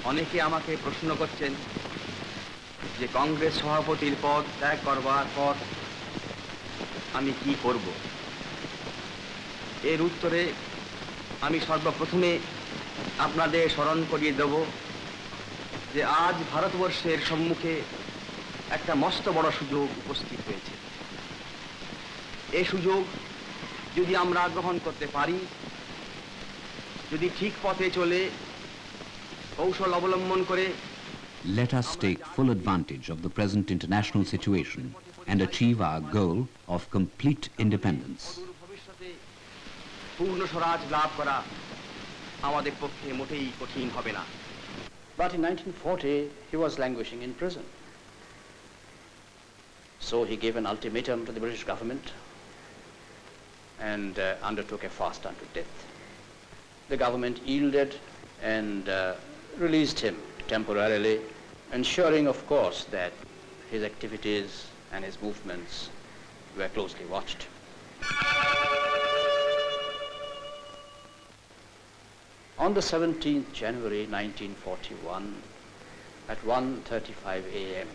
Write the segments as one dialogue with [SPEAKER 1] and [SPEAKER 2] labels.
[SPEAKER 1] অনেকে আমাকে প্রশ্ন করছেন যে কংগ্রেস সভাপতির পদ ত্যাগ করবার পর আমি কি করব। এর উত্তরে আমি সর্বপ্রথমে আপনাদের স্মরণ করিয়ে দেব যে আজ ভারতবর্ষের সম্মুখে একটা মস্ত বড় সুযোগ উপস্থিত হয়েছে। এই সুযোগ যদি আমরা গ্রহণ করতে পারি, যদি ঠিক পথে চলে কৌশল অবলম্বন করে,
[SPEAKER 2] let us take full advantage of the present international situation and achieve our goal of complete independence.
[SPEAKER 1] ভবিষ্যতে পূর্ণ স্বরাজ লাভ করা আমাদের পক্ষে মোটেই কঠিন হবে না।
[SPEAKER 3] But in 1940, he was languishing in prison. So he gave an ultimatum to the British government and undertook a fast unto death. The government yielded and released him temporarily, ensuring, of course, that his activities and his movements were closely watched. On the 17th January 1941, at 1:35 a.m.,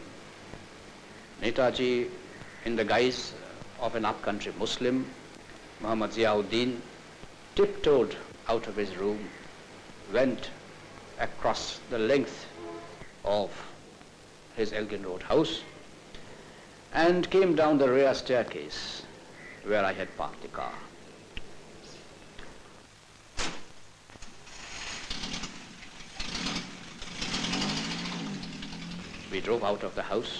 [SPEAKER 3] Netaji, in the guise of an upcountry Muslim, Muhammad Ziauddin, tiptoed out of his room, went across the length of his Elgin Road house, and came down the rear staircase where I had parked the car. We drove out of the house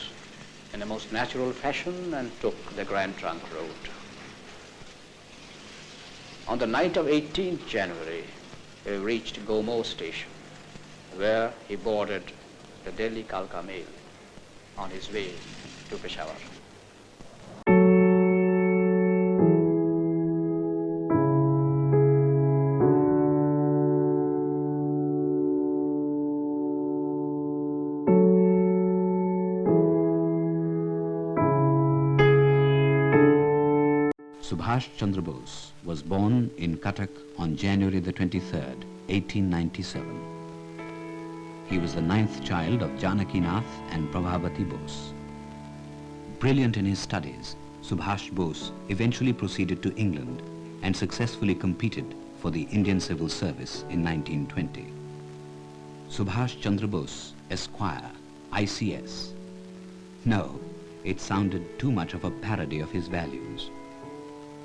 [SPEAKER 3] in a most natural fashion and took the Grand Trunk Road. On the night of 18th January, we reached Gomo station, where he boarded the Delhi Kalka Mail on his way to Peshawar.
[SPEAKER 2] Subhash Chandra Bose was born in Cuttack on January the 23rd, 1897. He was the 9th child of Janaki Nath and Prabhavati Bose. Brilliant in his studies, Subhash Bose eventually proceeded to England and successfully competed for the Indian Civil Service in 1920. Subhash Chandra Bose, Esquire, ICS. No, it sounded too much of a parody of his values.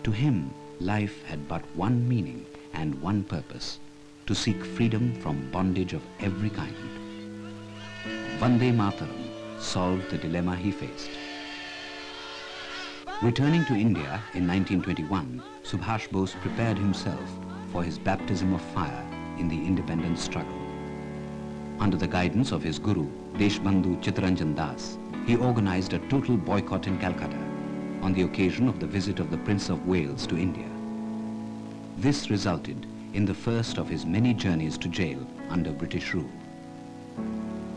[SPEAKER 2] To him, life had but one meaning and one purpose, to seek freedom from bondage of every kind. Vande Mataram solved the dilemma he faced. Returning to India in 1921, Subhash Bose prepared himself for his baptism of fire in the independence struggle. Under the guidance of his guru, Deshbandhu Chittaranjan Das, he organized a total boycott in Calcutta on the occasion of the visit of the Prince of Wales to India. This resulted in the first of his many journeys to jail under British rule.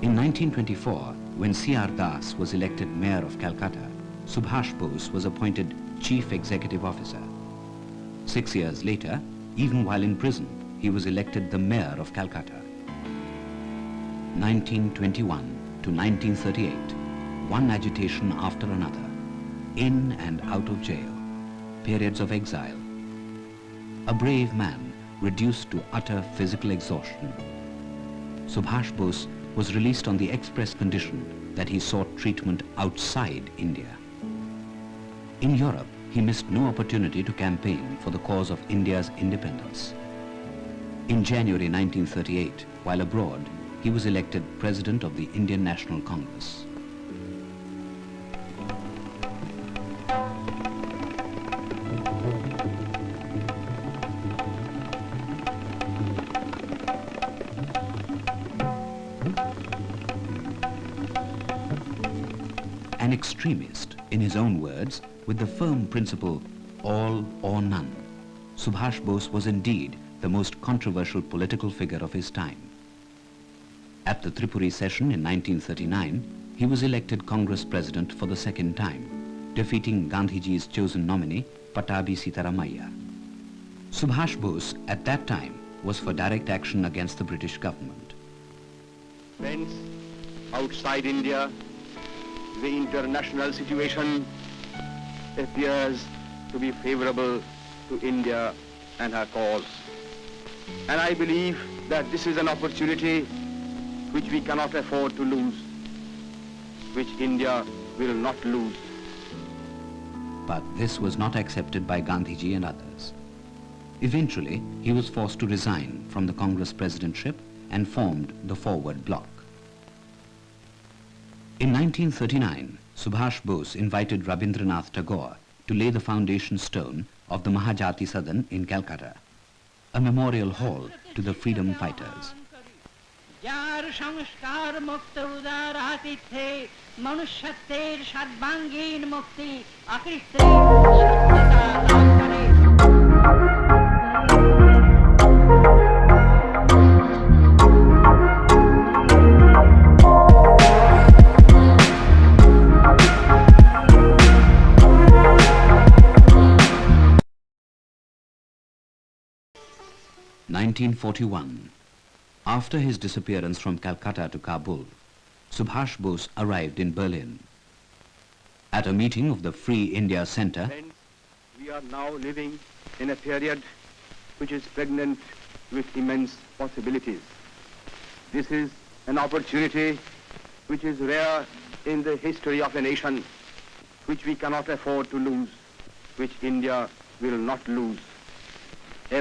[SPEAKER 2] In 1924, when C.R. Das was elected Mayor of Calcutta, Subhash Bose was appointed Chief Executive Officer. 6 years later, even while in prison, he was elected the Mayor of Calcutta. 1921 to 1938, one agitation after another, in and out of jail, periods of exile. A brave man reduced to utter physical exhaustion. Subhash Bose was released on the express condition that he sought treatment outside India. In Europe, he missed no opportunity to campaign for the cause of India's independence. In January 1938, while abroad, he was elected President of the Indian National Congress. An extremist, in his own words, with the firm principle, all or none, Subhash Bose was indeed the most controversial political figure of his time. At the Tripuri session in 1939, he was elected Congress President for the second time, defeating Gandhiji's chosen nominee, Patabi Sitaramaiah. Subhash Bose, at that time, was for direct action against the British government.
[SPEAKER 1] Friends, outside India, the international situation appears to be favorable to India and her cause. And I believe that this is an opportunity which we cannot afford to lose, which India will not lose.
[SPEAKER 2] But this was not accepted by Gandhiji and others. Eventually, he was forced to resign from the Congress presidentship and formed the Forward Bloc. In 1939, Subhash Bose invited Rabindranath Tagore to lay the foundation stone of the Mahajati Sadan in Calcutta, a memorial hall to the freedom fighters.
[SPEAKER 4] যার সংস্কার মুক্ত উদার আতিথ্যে মনুষ্যত্বের সর্বাঙ্গীন মুক্তি আকৃষ্টের সত্যতা লাভ করে।
[SPEAKER 2] (1941). After his disappearance from Calcutta to Kabul, Subhash Bose arrived in Berlin. At a meeting of the Free India Center,
[SPEAKER 1] Friends, we are now living in a period which is pregnant with immense possibilities. This is an opportunity which is rare in the history of a nation, which we cannot afford to lose, which India will not lose.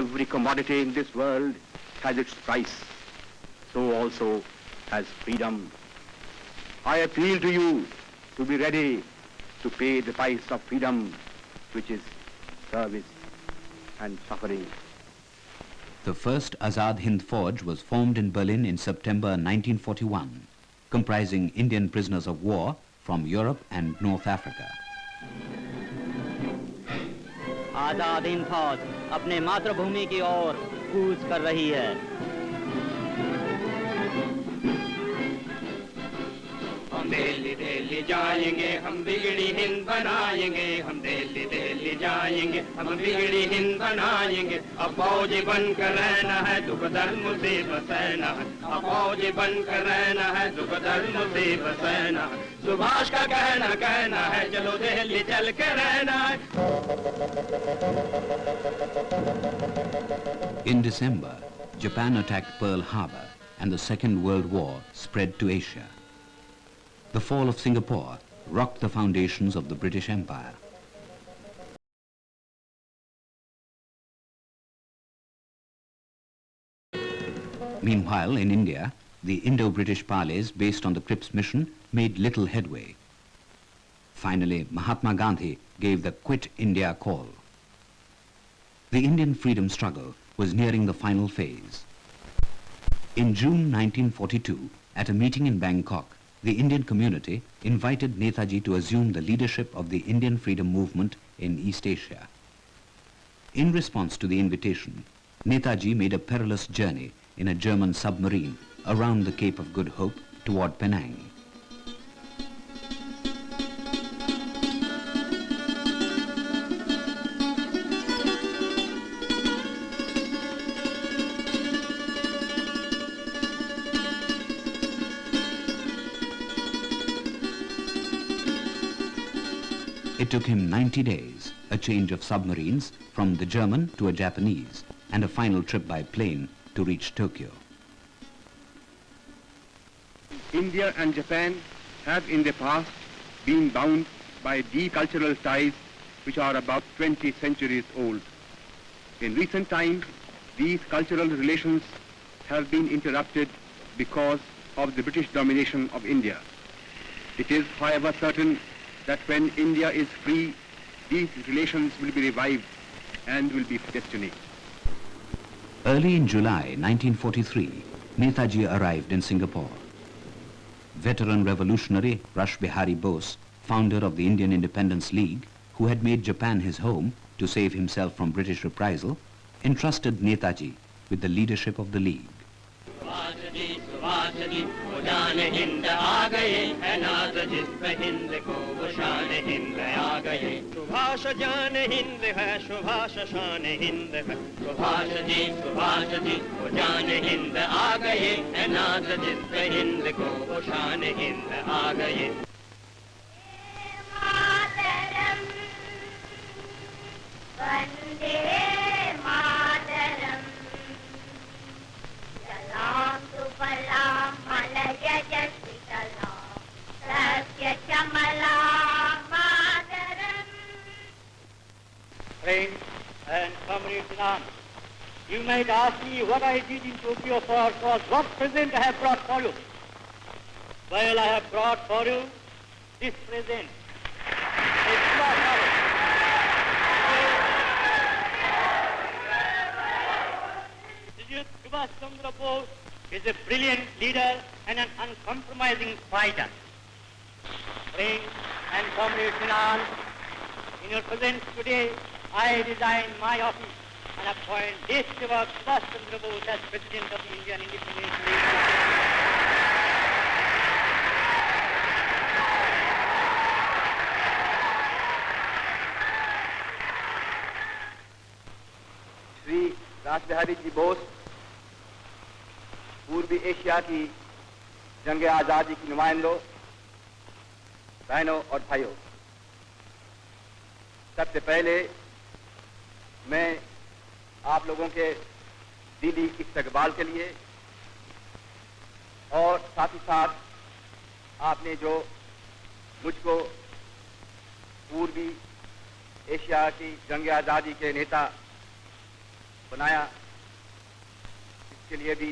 [SPEAKER 1] Every commodity in this world has its price. So also has freedom. I appeal to you to be ready to pay the price of freedom, which is service and suffering.
[SPEAKER 2] the first Azad Hind Fauj was formed in Berlin in September 1941, comprising Indian prisoners of war from Europe and North Africa.
[SPEAKER 5] Azad Hind फौज अपने मातृभूमि की ओर कूच कर रही है।
[SPEAKER 6] हम दिल्ली दिल्ली जाएंगे, हम बिगड़ी हिंद बनाएंगे, हम दिल्ली दिल्ली जाएंगे, हम बिगड़ी हिंद बनाएंगे। अब फौजी बनकर रहना है, दुख दर्द मुसीबत सहना है। अब फौजी बनकर रहना है, दुख दर्द मुसीबत सहना है। सुभाष का कहना है, चलो दिल्ली चल के रहना है।
[SPEAKER 2] In December, Japan attacked Pearl Harbor and the Second World War spread to Asia. The fall of Singapore rocked the foundations of the British Empire. Meanwhile, in India, the Indo-British parleys based on the Cripps mission made little headway. Finally, Mahatma Gandhi gave the Quit India call. The Indian freedom struggle was nearing the final phase. In June 1942, at a meeting in Bangkok, the Indian community invited Netaji to assume the leadership of the Indian freedom movement in East Asia. In response to the invitation, Netaji made a perilous journey in a German submarine around the Cape of Good Hope toward Penang. It took him 90 days, a change of submarines from the German to a Japanese, and a final trip by plane to reach Tokyo.
[SPEAKER 1] India and Japan have in the past been bound by deep cultural ties which are about 20 centuries old. In recent times, these cultural relations have been interrupted because of the British domination of India. It is, however, certain that when India is free, these relations will be revived and will be destiny.
[SPEAKER 2] Early in July 1943, Netaji arrived in Singapore. Veteran revolutionary Rash Behari Bose, founder of the Indian Independence League, who had made Japan his home to save himself from British reprisal, entrusted Netaji with the leadership of the League.
[SPEAKER 6] जिस्म हिंद को वो शान हिंद आ गए। सुभाष जान हिंद है, सुभाष शान हिंद है, सुभाष जी वो जान हिंद आ गए। है नाज जिस्म हिंद को वो शान हिंद आ गए।
[SPEAKER 7] वंदे मातरम, सलाम सुफलाम मलय जशितलाम, सत्य चमलाम मातरम।
[SPEAKER 5] Friends and comrades in arms, you might ask me what I did in Tokyo for what present I have brought for you. Well, I have brought for you this present. Subhash Chandra Bose is a brilliant leader and an uncompromising fighter. Friends and comrades in arms, in your presence today, I resign my office and appoint this Subhash Chandra Bose as President of the Indian Independence League.
[SPEAKER 1] Shri Rasbihari जी बोस पूर्वी Asia की जंग आजादी की नुमाइंदों, बहनों और भाइयों, सबसे पहले मैं आप लोगों के दिली इस्तकबाल के लिए और साथ ही साथ आपने जो मुझको पूर्वी एशिया की जंग आजादी के नेता बनाया, इसके लिए भी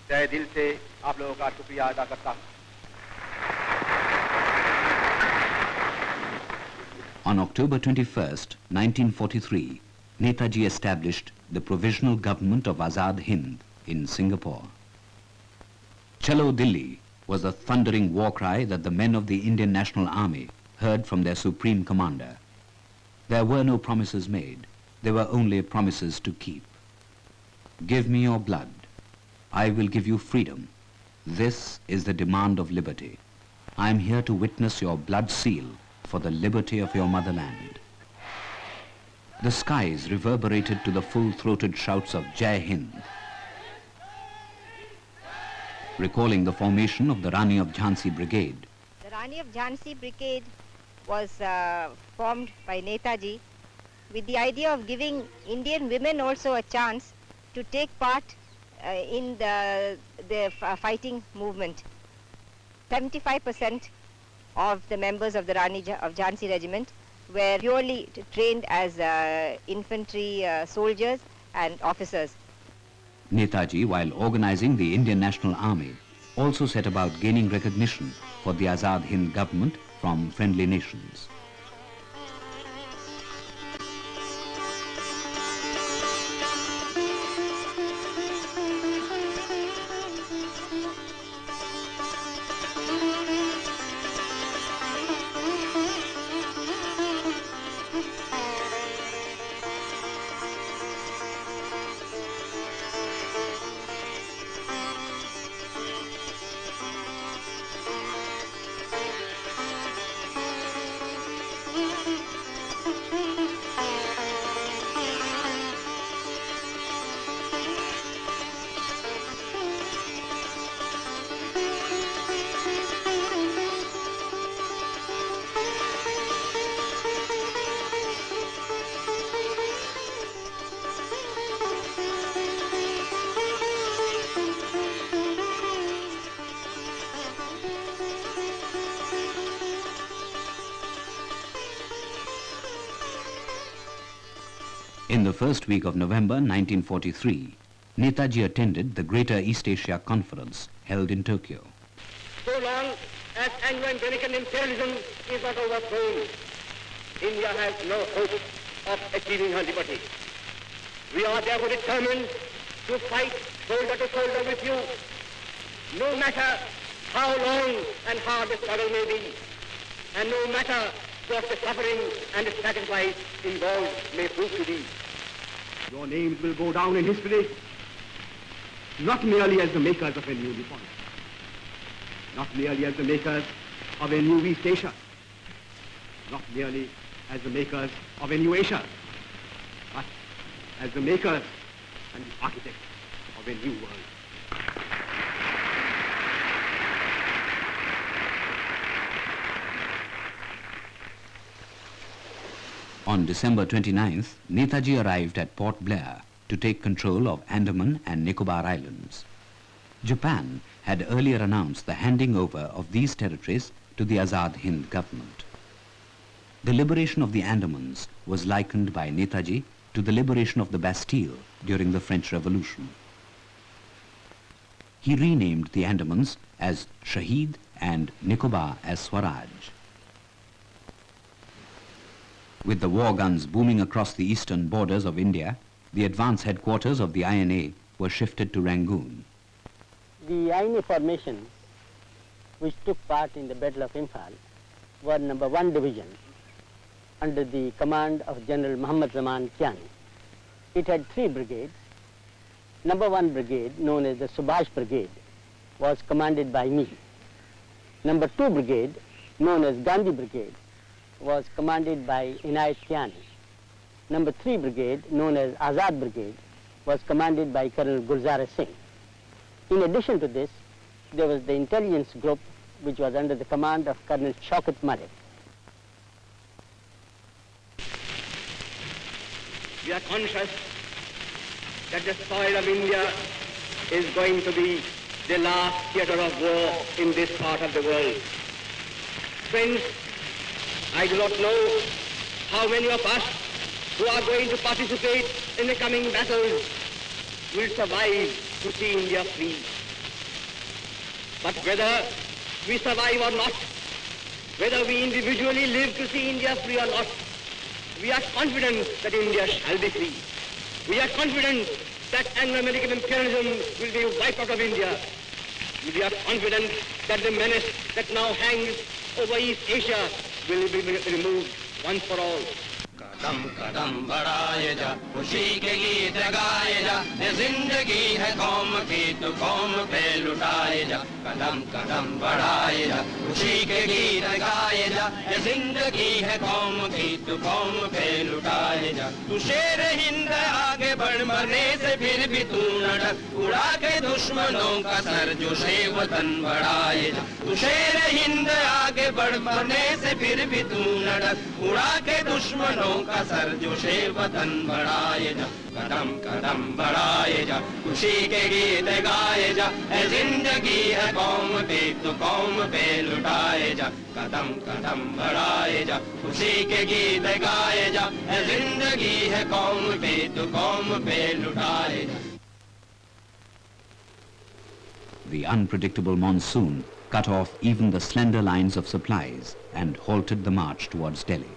[SPEAKER 1] तहे दिल से आप लोगों का शुक्रिया अदा करता हूं।
[SPEAKER 2] On October 21st, 1943, Netaji established the Provisional Government of Azad Hind in Singapore. Chalo Dilli was the thundering war cry that the men of the Indian National Army heard from their supreme commander. There were no promises made. There were only promises to keep. Give me your blood. I will give you freedom. This is the demand of liberty. I am here to witness your blood seal for the liberty of your motherland. The skies reverberated to the full-throated shouts of Jai Hind. Recalling the formation of the Rani of Jhansi Brigade.
[SPEAKER 8] The Rani of Jhansi Brigade was formed by Netaji with the idea of giving Indian women also a chance to take part in the fighting movement. 75% of the members of the Rani of Jhansi regiment were purely trained as infantry soldiers and officers.
[SPEAKER 2] Netaji, while organizing the Indian National Army, also set about gaining recognition for the Azad Hind government from friendly nations. In the first week of November 1943, Netaji attended the Greater East Asia Conference held in Tokyo.
[SPEAKER 6] So long as Anglo-American imperialism is not overthrown, India has no hope of achieving her liberty. We are therefore determined to fight shoulder to shoulder with you, no matter how long and hard the struggle may be, and no matter what the suffering and the sacrifice involved may prove to be. Your names will go down in history, not merely as the makers of a new reform, not merely as the makers of a new East Asia, not merely as the makers of a new Asia, but as the makers and the architects of a new world.
[SPEAKER 2] On December 29th, Netaji arrived at Port Blair to take control of Andaman and Nicobar Islands. Japan had earlier announced the handing over of these territories to the Azad Hind government. The liberation of the Andamans was likened by Netaji to the liberation of the Bastille during the French Revolution. He renamed the Andamans as Shahid and Nicobar as Swaraj. With the war guns booming across the eastern borders of India, the advance headquarters of the INA were shifted to Rangoon.
[SPEAKER 9] The INA formations which took part in the Battle of Imphal were number 1 division under the command of General Muhammad Zaman Kiani. It had 3 brigades. Number 1 brigade, known as the Subhash Brigade, was commanded by me. Number 2 brigade, known as Gandhi Brigade, was commanded by Inayat Kiani. Number 3 brigade, known as Azad Brigade, was commanded by Colonel Gulzar Singh. In addition to this, there was the intelligence group which was under the command of Colonel Shaukat Mare.
[SPEAKER 6] We are conscious that the soil of India is going to be the last theater of war in this part of the world. Friends, I do not know how many of us who are going to participate in the coming battles will survive to see India free. But whether we survive or not, whether we individually live to see India free or not, we are confident that India shall be free. We are confident that Anglo-American imperialism will be wiped out of India. We are confident that the menace that now hangs over East Asia will be removed once for all.
[SPEAKER 10] कदम कदम बढ़ाए जा खुशी के गीत गाए जा ये जिंदगी है कौम की तो कौम पे लुटाए जा कदम कदम बढ़ाए जा खुशी के गीत गाए जा ये जिंदगी है कौम की तो कौम पे लुटाए जा तू शेर हिंद आगे बढ़ मरने से फिर भी तू न डर उड़ा के दुश्मनों का सर जो शे वतन बढ़ाए जा तू शेर हिंद आगे बढ़ मरने से फिर भी तू न डर उड़ा के दुश्मनों का सर जो शे वतन बढ़ाए जा कदम कदम बढ़ाए जा खुशी के गीत गाए जा ए जिंदगी है कौम पे तो कौम पे लुटाए जा कदम कदम बढ़ाए जा खुशी के गीत गाए जा ए जिंदगी है कौम पे तो कौम पे लुटाए जा.
[SPEAKER 2] The unpredictable monsoon cut off even the slender lines of supplies and halted the march towards Delhi.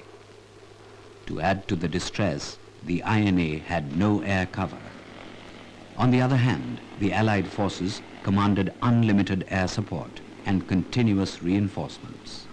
[SPEAKER 2] To add to the distress, the INA had no air cover. On the other hand, the Allied forces commanded unlimited air support and continuous reinforcements.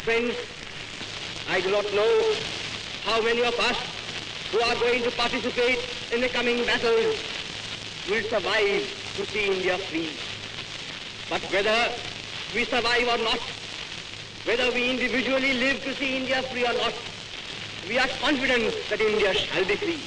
[SPEAKER 6] Friends, I do not know how many of us who are going to participate in the coming battles will survive to see India free. But whether we survive or not, whether we individually live to see India free or not, we are confident that India shall be free.